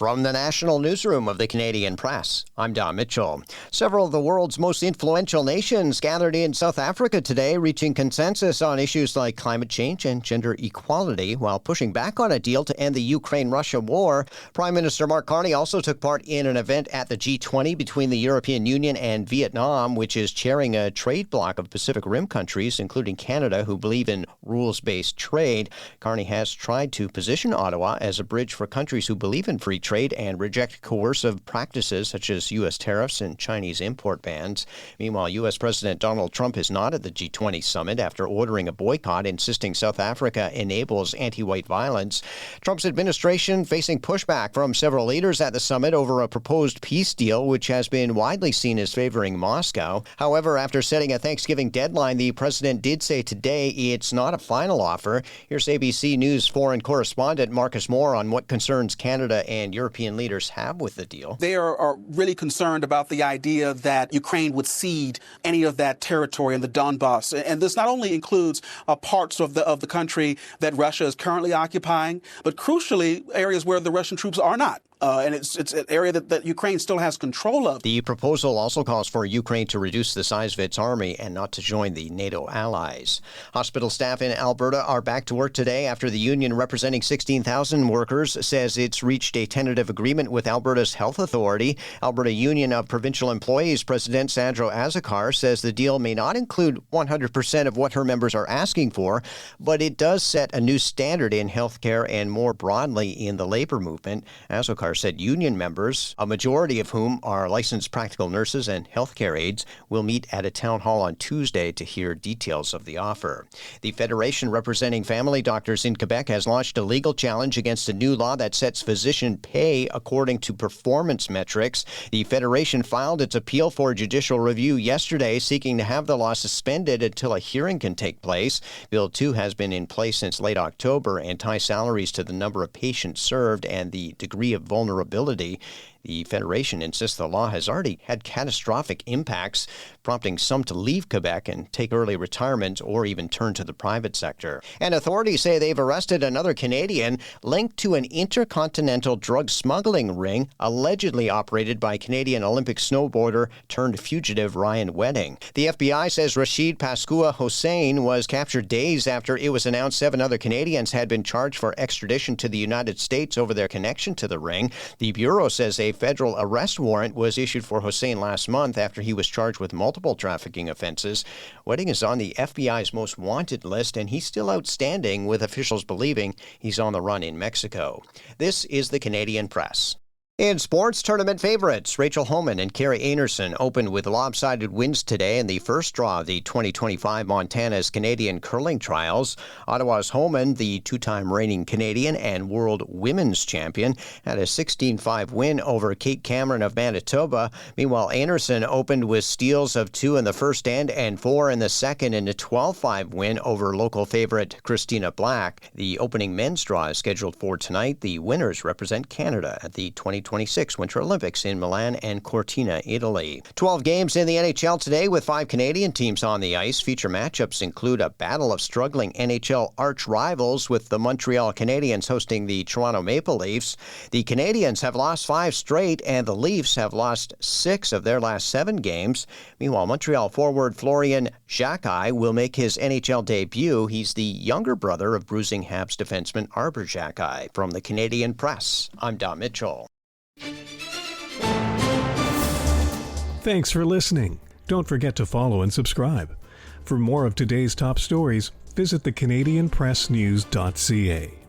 From the National Newsroom of the Canadian Press, I'm Don Mitchell. Several of the world's most influential nations gathered in South Africa today, reaching consensus on issues like climate change and gender equality, while pushing back on a deal to end the Ukraine-Russia war. Prime Minister Mark Carney also took part in an event at the G20 between the European Union and Vietnam, which is chairing a trade bloc of Pacific Rim countries, including Canada, who believe in rules-based trade. Carney has tried to position Ottawa as a bridge for countries who believe in free trade and reject coercive practices such as U.S. tariffs and Chinese import bans. Meanwhile, U.S. President Donald Trump is not at the G20 summit after ordering a boycott, insisting South Africa enables anti-white violence. Trump's administration facing pushback from several leaders at the summit over a proposed peace deal, which has been widely seen as favoring Moscow. However, after setting a Thanksgiving deadline, the president did say today it's not a final offer. Here's ABC News foreign correspondent Marcus Moore on what concerns Canada and European leaders have with the deal. They are really concerned about the idea that Ukraine would cede any of that territory in the Donbass. And this not only includes parts of the country that Russia is currently occupying, but crucially areas where the Russian troops are not. And it's an area that Ukraine still has control of. The proposal also calls for Ukraine to reduce the size of its army and not to join the NATO allies. Hospital staff in Alberta are back to work today after the union representing 16,000 workers says it's reached a tentative agreement with Alberta's health authority. Alberta Union of Provincial Employees President Sandro Azakar says the deal may not include 100% of what her members are asking for, but it does set a new standard in healthcare and more broadly in the labor movement. Azakar said union members, a majority of whom are licensed practical nurses and healthcare aides, will meet at a town hall on Tuesday to hear details of the offer. The Federation representing family doctors in Quebec has launched a legal challenge against a new law that sets physician pay according to performance metrics. The Federation filed its appeal for judicial review yesterday, seeking to have the law suspended until a hearing can take place. Bill 2 has been in place since late October and ties salaries to the number of patients served and the degree of vulnerability. The Federation insists the law has already had catastrophic impacts, prompting some to leave Quebec and take early retirement or even turn to the private sector. And authorities say they've arrested another Canadian linked to an intercontinental drug smuggling ring allegedly operated by Canadian Olympic snowboarder turned fugitive Ryan Wedding. The FBI says Rashid Pascoua Hossein was captured days after it was announced 7 other Canadians had been charged for extradition to the United States over their connection to the ring. The Bureau says a federal arrest warrant was issued for Hossein last month after he was charged with multiple trafficking offenses. Wedding is on the FBI's most wanted list, and he's still outstanding, with officials believing he's on the run in Mexico. This is the Canadian Press. In sports, tournament favorites Rachel Homan and Carrie Anerson opened with lopsided wins today in the first draw of the 2025 Montana's Canadian Curling Trials. Ottawa's Homan, the 2-time reigning Canadian and world women's champion, had a 16-5 win over Kate Cameron of Manitoba. Meanwhile, Anerson opened with steals of 2 in the first end and 4 in the second in a 12-5 win over local favorite Christina Black. The opening men's draw is scheduled for tonight. The winners represent Canada at the 2026 Winter Olympics in Milan and Cortina, Italy. 12 games in the NHL today with 5 Canadian teams on the ice. Feature matchups include a battle of struggling NHL arch rivals with the Montreal Canadiens hosting the Toronto Maple Leafs. The Canadiens have lost 5 straight and the Leafs have lost 6 of their last 7 games. Meanwhile, Montreal forward Florian Xhekaj will make his NHL debut. He's the younger brother of bruising Habs defenseman Arber Xhekaj. From the Canadian Press, I'm Don Mitchell. Thanks for listening. Don't forget to follow and subscribe. For more of today's top stories, visit thecanadianpressnews.ca.